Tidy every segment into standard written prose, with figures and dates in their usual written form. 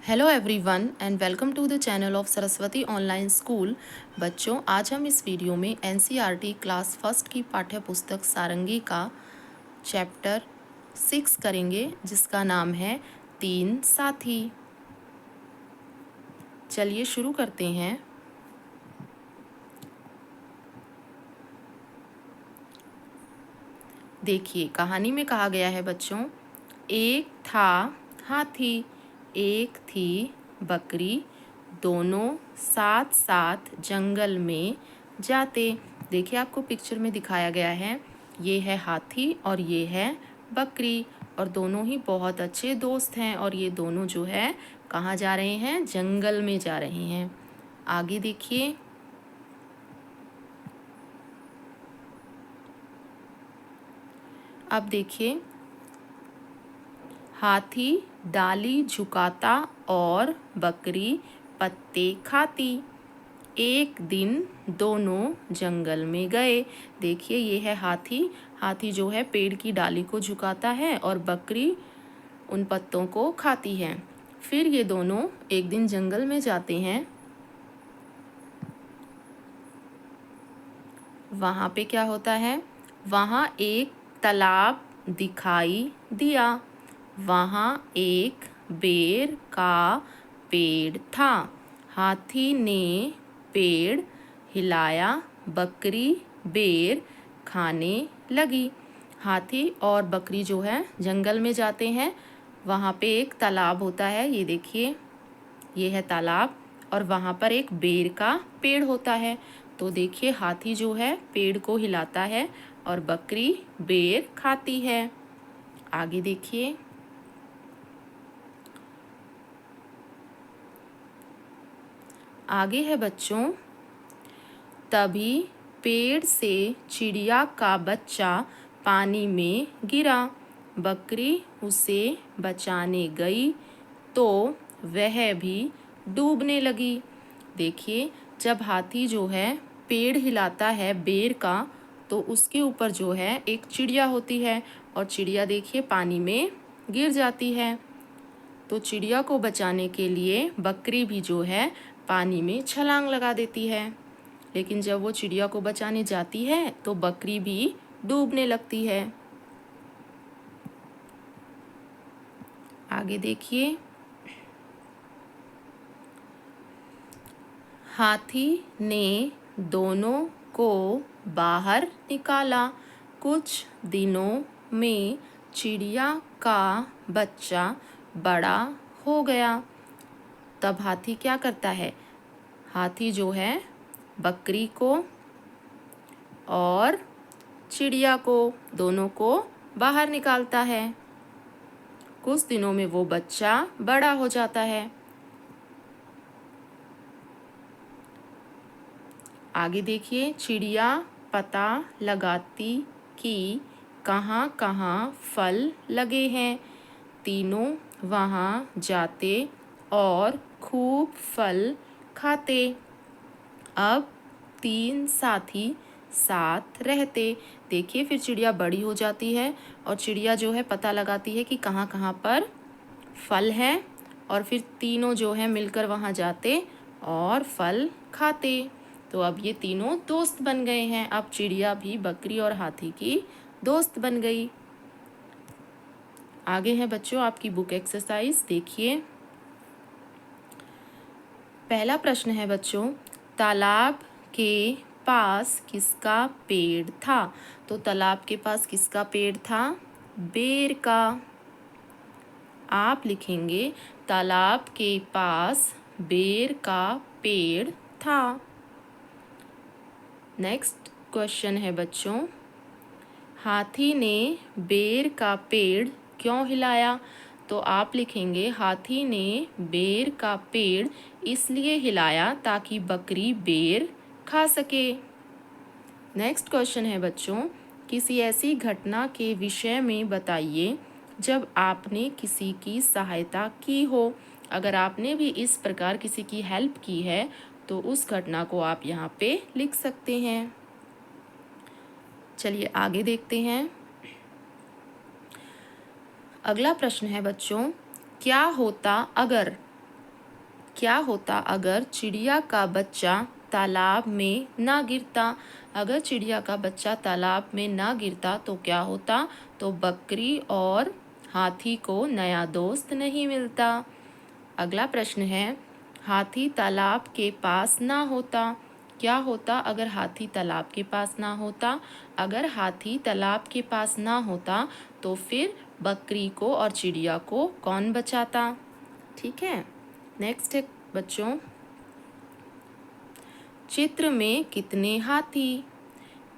Hello everyone and welcome to the channel of Saraswati online school. बच्चों, आज हम इस वीडियो में एनसीईआरटी क्लास फर्स्ट की पाठ्य पुस्तक सारंगी का चैप्टर 6 करेंगे, जिसका नाम है तीन साथी। चलिए शुरू करते हैं। देखिए, कहानी में कहा गया है बच्चों, एक था हाथी, एक थी बकरी, दोनों साथ साथ जंगल में जाते। देखिए, आपको पिक्चर में दिखाया गया है, ये है हाथी और ये है बकरी, और दोनों ही बहुत अच्छे दोस्त हैं। और ये दोनों जो है कहाँ जा रहे हैं? जंगल में जा रहे हैं। आगे देखिए, अब देखिए, हाथी डाली झुकाता और बकरी पत्ते खाती। एक दिन दोनों जंगल में गए। देखिए, ये है हाथी। हाथी जो है पेड़ की डाली को झुकाता है और बकरी उन पत्तों को खाती है। फिर ये दोनों एक दिन जंगल में जाते हैं। वहाँ पे क्या होता है? वहाँ एक तालाब दिखाई दिया। वहाँ एक बेर का पेड़ था। हाथी ने पेड़ हिलाया, बकरी बेर खाने लगी। हाथी और बकरी जो है जंगल में जाते हैं। वहाँ पे एक तालाब होता है, ये देखिए, ये है तालाब, और वहाँ पर एक बेर का पेड़ होता है। तो देखिए, हाथी जो है पेड़ को हिलाता है और बकरी बेर खाती है। आगे देखिए, आगे है बच्चों, तभी पेड़ से चिड़िया का बच्चा पानी में गिरा। बकरी उसे बचाने गई तो वह भी डूबने लगी। देखिए, जब हाथी जो है पेड़ हिलाता है बेर का, तो उसके ऊपर जो है एक चिड़िया होती है, और चिड़िया देखिए पानी में गिर जाती है। तो चिड़िया को बचाने के लिए बकरी भी जो है पानी में छलांग लगा देती है। लेकिन जब वो चिड़िया को बचाने जाती है तो बकरी भी डूबने लगती है। आगे देखिए, हाथी ने दोनों को बाहर निकाला। कुछ दिनों में चिड़िया का बच्चा बड़ा हो गया। तब हाथी क्या करता है? हाथी जो है बकरी को और चिड़िया को, दोनों को बाहर निकालता है। कुछ दिनों में वो बच्चा बड़ा हो जाता है। आगे देखिए, चिड़िया पता लगाती कि कहाँ कहाँ फल लगे हैं। तीनों वहाँ जाते और खूब फल खाते। अब तीन साथी साथ रहते। देखिए, फिर चिड़िया बड़ी हो जाती है और चिड़िया जो है पता लगाती है कि कहाँ कहाँ पर फल हैं, और फिर तीनों जो है मिलकर वहाँ जाते और फल खाते। तो अब ये तीनों दोस्त बन गए हैं। अब चिड़िया भी बकरी और हाथी की दोस्त बन गई। आगे है बच्चों आपकी बुक एक्सरसाइज। देखिए, पहला प्रश्न है बच्चों, तालाब के पास किसका पेड़ था? तो तालाब के पास किसका पेड़ था? बेर का। आप लिखेंगे, तालाब के पास बेर का पेड़ था। नेक्स्ट क्वेश्चन है बच्चों, हाथी ने बेर का पेड़ क्यों हिलाया? तो आप लिखेंगे, हाथी ने बेर का पेड़ इसलिए हिलाया ताकि बकरी बेर खा सके। नेक्स्ट क्वेश्चन है बच्चों, किसी ऐसी घटना के विषय में बताइए जब आपने किसी की सहायता की हो। अगर आपने भी इस प्रकार किसी की हेल्प की है तो उस घटना को आप यहाँ पे लिख सकते हैं। चलिए आगे देखते हैं। अगला प्रश्न है बच्चों, क्या होता अगर क्या होता अगर चिड़िया का बच्चा तालाब में ना गिरता? अगर चिड़िया का बच्चा तालाब में ना गिरता तो क्या होता? तो बकरी और हाथी को नया दोस्त नहीं मिलता। अगला प्रश्न है, हाथी तालाब के पास ना होता, क्या होता अगर हाथी तालाब के पास ना होता? अगर हाथी तालाब के पास ना होता तो फिर बकरी को और चिड़िया को कौन बचाता? ठीक है। नेक्स्ट है बच्चों, चित्र में कितने हाथी?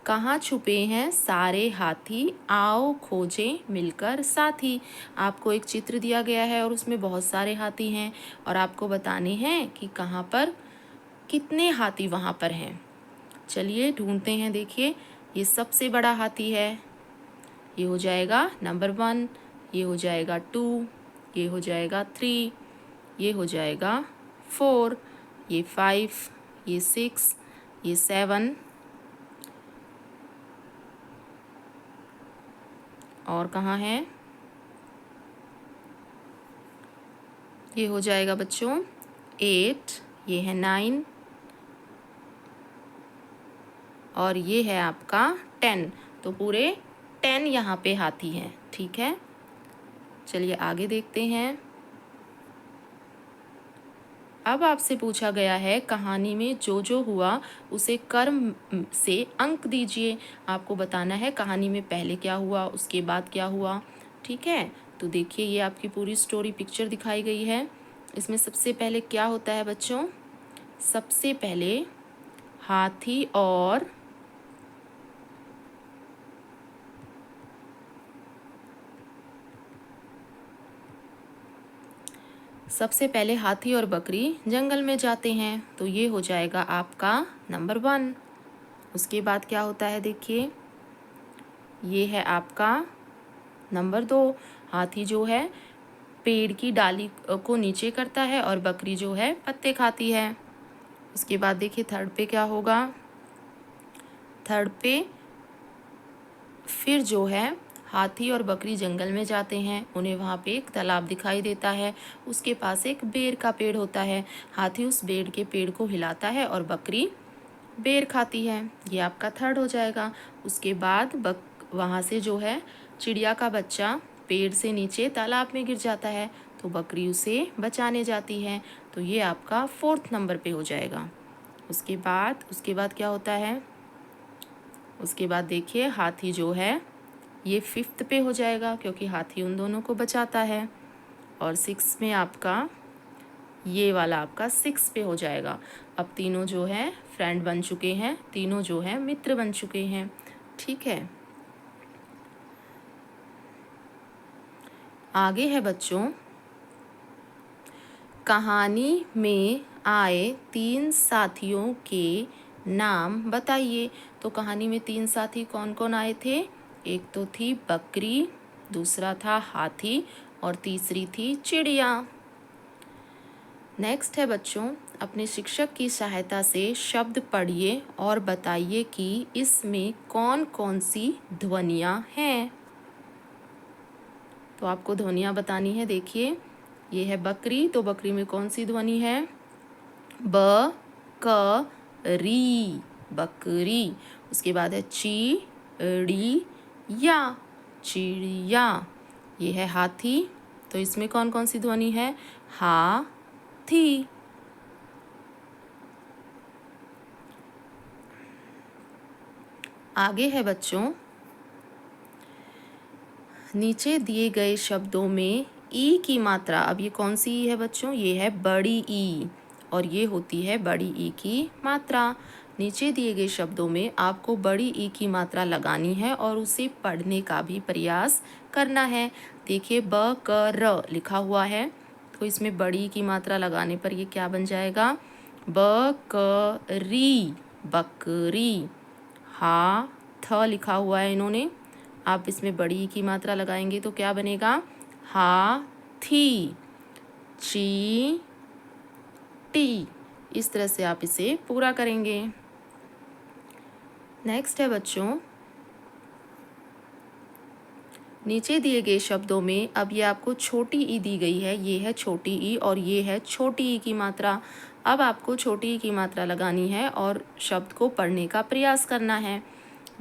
कहाँ छुपे हैं सारे हाथी, आओ खोजे मिलकर साथी। आपको एक चित्र दिया गया है और उसमें बहुत सारे हाथी हैं और आपको बताने हैं कि कहाँ पर कितने हाथी वहाँ पर हैं। चलिए ढूंढते हैं। देखिए, ये सबसे बड़ा हाथी है, ये हो जाएगा नंबर 1, ये हो जाएगा 2, ये हो जाएगा 3, ये हो जाएगा 4, ये 5, ये 6, ये 7 और कहाँ है? ये हो जाएगा बच्चों 8, ये है 9 और ये है आपका 10। तो पूरे 10 यहाँ पे हाथी हैं। ठीक है, चलिए आगे देखते हैं। अब आपसे पूछा गया है कहानी में जो जो हुआ उसे कर्म से अंक दीजिए। आपको बताना है कहानी में पहले क्या हुआ, उसके बाद क्या हुआ। ठीक है, तो देखिए ये आपकी पूरी स्टोरी पिक्चर दिखाई गई है। इसमें सबसे पहले क्या होता है बच्चों? सबसे पहले हाथी और बकरी जंगल में जाते हैं, तो ये हो जाएगा आपका नंबर 1। उसके बाद क्या होता है? देखिए, ये है आपका नंबर 2। हाथी जो है पेड़ की डाली को नीचे करता है और बकरी जो है पत्ते खाती है। उसके बाद देखिए थर्ड पे क्या होगा? थर्ड पे फिर जो है हाथी और बकरी जंगल में जाते हैं, उन्हें वहाँ पे एक तालाब दिखाई देता है, उसके पास एक बेर का पेड़ होता है। हाथी उस बेर के पेड़ को हिलाता है और बकरी बेर खाती है। ये आपका थर्ड हो जाएगा। उसके बाद वहाँ से जो है चिड़िया का बच्चा पेड़ से नीचे तालाब में गिर जाता है, तो बकरी उसे बचाने जाती है, तो ये आपका 4th नंबर पे हो जाएगा। उसके बाद क्या होता है? उसके बाद देखिए हाथी जो है ये 5th पे हो जाएगा, क्योंकि हाथी उन दोनों को बचाता है। और 6 में आपका ये वाला आपका 6 पे हो जाएगा। अब तीनों जो है फ्रेंड बन चुके हैं, तीनों जो है मित्र बन चुके हैं। ठीक है, आगे है बच्चों, कहानी में आए 3 साथियों के नाम बताइए। तो कहानी में 3 साथी कौन कौन आए थे? एक तो थी बकरी, दूसरा था हाथी और तीसरी थी चिड़िया। नेक्स्ट है बच्चों, अपने शिक्षक की सहायता से शब्द पढ़िए और बताइए कि इसमें कौन कौन सी ध्वनियाँ हैं। तो आपको ध्वनियाँ बतानी है। देखिए, ये है बकरी, तो बकरी में कौन सी ध्वनि है? ब क री, बकरी। उसके बाद है चिड़िया, चिड़िया। ये है हाथी, तो इसमें कौन कौन सी ध्वनि है? हाथी। आगे है बच्चों, नीचे दिए गए शब्दों में ई की मात्रा, अब ये कौन सी ई है बच्चों? ये है बड़ी ई और ये होती है बड़ी ई की मात्रा। नीचे दिए गए शब्दों में आपको बड़ी ई की मात्रा लगानी है और उसे पढ़ने का भी प्रयास करना है। देखिए ब क र लिखा हुआ है, तो इसमें बड़ी ई की मात्रा लगाने पर ये क्या बन जाएगा? बकरी, बकरी। हा थ लिखा हुआ है इन्होंने, आप इसमें बड़ी की मात्रा लगाएंगे तो क्या बनेगा? हाथी, चींटी। इस तरह से आप इसे पूरा करेंगे। नेक्स्ट है बच्चों, नीचे दिए गए शब्दों में अब ये आपको छोटी ई दी गई है, ये है छोटी ई और ये है छोटी ई की मात्रा। अब आपको छोटी ई की मात्रा लगानी है और शब्द को पढ़ने का प्रयास करना है।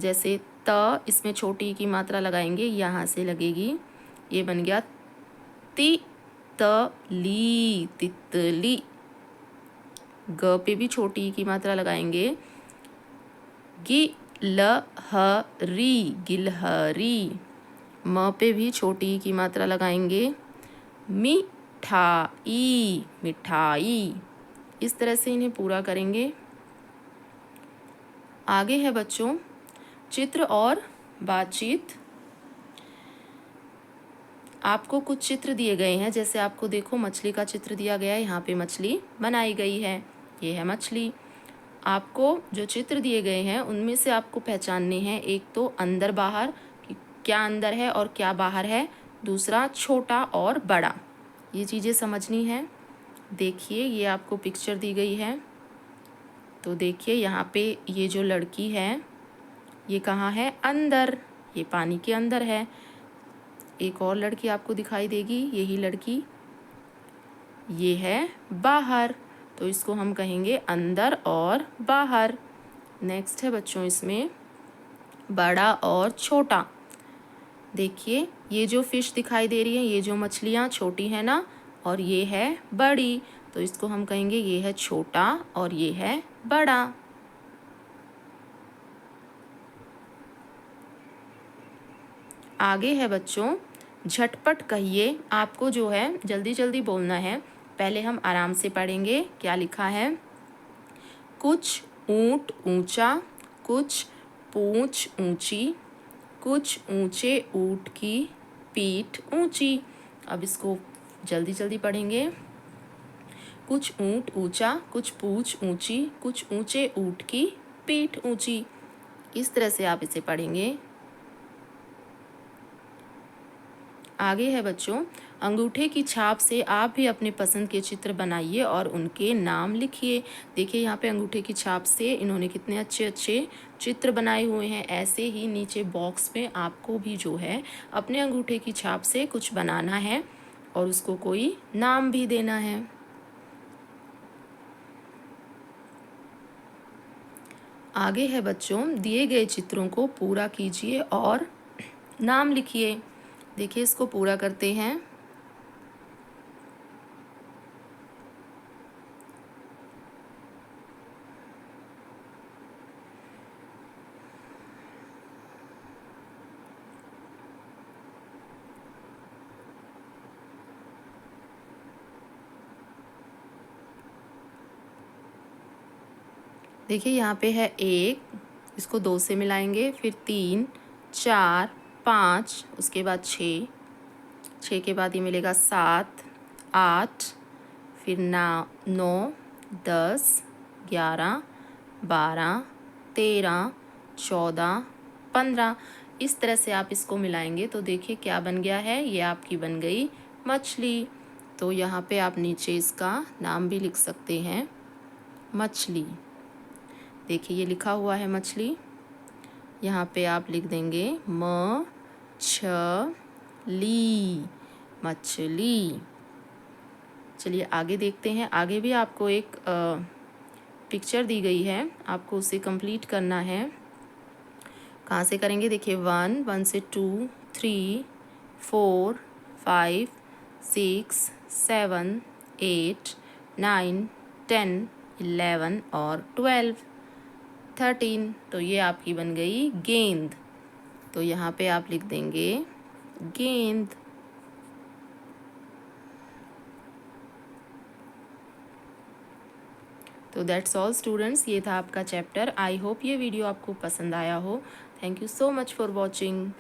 जैसे त, इसमें छोटी ई की मात्रा लगाएंगे, यहाँ से लगेगी, ये बन गया ति त ली, तितली। ग पे भी छोटी ई की मात्रा लगाएंगे, गि ल ह री, गिलहरी। म पे भी छोटी ई की मात्रा लगाएंगे, मिठाई, मिठाई। इस तरह से इन्हें पूरा करेंगे। आगे है बच्चों चित्र और बातचीत। आपको कुछ चित्र दिए गए हैं, जैसे आपको देखो मछली का चित्र दिया गया है, यहाँ पे मछली बनाई गई है, ये है मछली। आपको जो चित्र दिए गए हैं उनमें से आपको पहचानने हैं, एक तो अंदर बाहर, क्या अंदर है और क्या बाहर है, दूसरा छोटा और बड़ा, ये चीज़ें समझनी है। देखिए ये आपको पिक्चर दी गई है, तो देखिए यहाँ पे ये जो लड़की है ये कहाँ है, अंदर, ये पानी के अंदर है। एक और लड़की आपको दिखाई देगी, यही लड़की, ये है बाहर, तो इसको हम कहेंगे अंदर और बाहर। नेक्स्ट है बच्चों इसमें बड़ा और छोटा। देखिए ये जो फिश दिखाई दे रही है, ये जो मछलियाँ छोटी है ना, और ये है बड़ी, तो इसको हम कहेंगे ये है छोटा और ये है बड़ा। आगे है बच्चों झटपट कहिए। आपको जो है जल्दी जल्दी बोलना है, पहले हम आराम से पढ़ेंगे। क्या लिखा है, कुछ ऊंट ऊंचा, कुछ पूंछ ऊंची, कुछ ऊंचे ऊंट की पीठ ऊंची। अब इसको जल्दी जल्दी पढ़ेंगे। कुछ ऊंट ऊंचा, कुछ पूंछ ऊंची, कुछ ऊंचे ऊंट की पीठ ऊंची। इस तरह से आप इसे पढ़ेंगे। आगे है बच्चों अंगूठे की छाप से आप भी अपने पसंद के चित्र बनाइए और उनके नाम लिखिए। देखिए यहाँ पे अंगूठे की छाप से इन्होंने कितने अच्छे अच्छे चित्र बनाए हुए हैं। ऐसे ही नीचे बॉक्स में आपको भी जो है अपने अंगूठे की छाप से कुछ बनाना है और उसको कोई नाम भी देना है। आगे है बच्चों दिए गए चित्रों को पूरा कीजिए और नाम लिखिए। देखिए इसको पूरा करते हैं। देखिए यहाँ पे है 1, इसको 2 से मिलाएंगे, फिर 3, 4, 5, उसके बाद 6, 6 के बाद ये मिलेगा 7, 8, फिर 9, 10, 11, 12, 13, 14, 15। इस तरह से आप इसको मिलाएंगे तो देखिए क्या बन गया है, ये आपकी बन गई मछली। तो यहाँ पे आप नीचे इसका नाम भी लिख सकते हैं, मछली। देखिए ये लिखा हुआ है मछली, यहाँ पे आप लिख देंगे ली, मछली। चलिए आगे देखते हैं। आगे भी आपको एक पिक्चर दी गई है, आपको उसे कंप्लीट करना है। कहाँ से करेंगे, देखिए 1 से 2, 3, 4, 5, 6, 7, 8, 9, 10, 11 और 12, 13। तो ये आपकी बन गई गेंद। तो यहाँ पे आप लिख देंगे गेंद। तो दैट्स ऑल स्टूडेंट्स, ये था आपका चैप्टर। आई होप ये वीडियो आपको पसंद आया हो। Thank you so much for watching.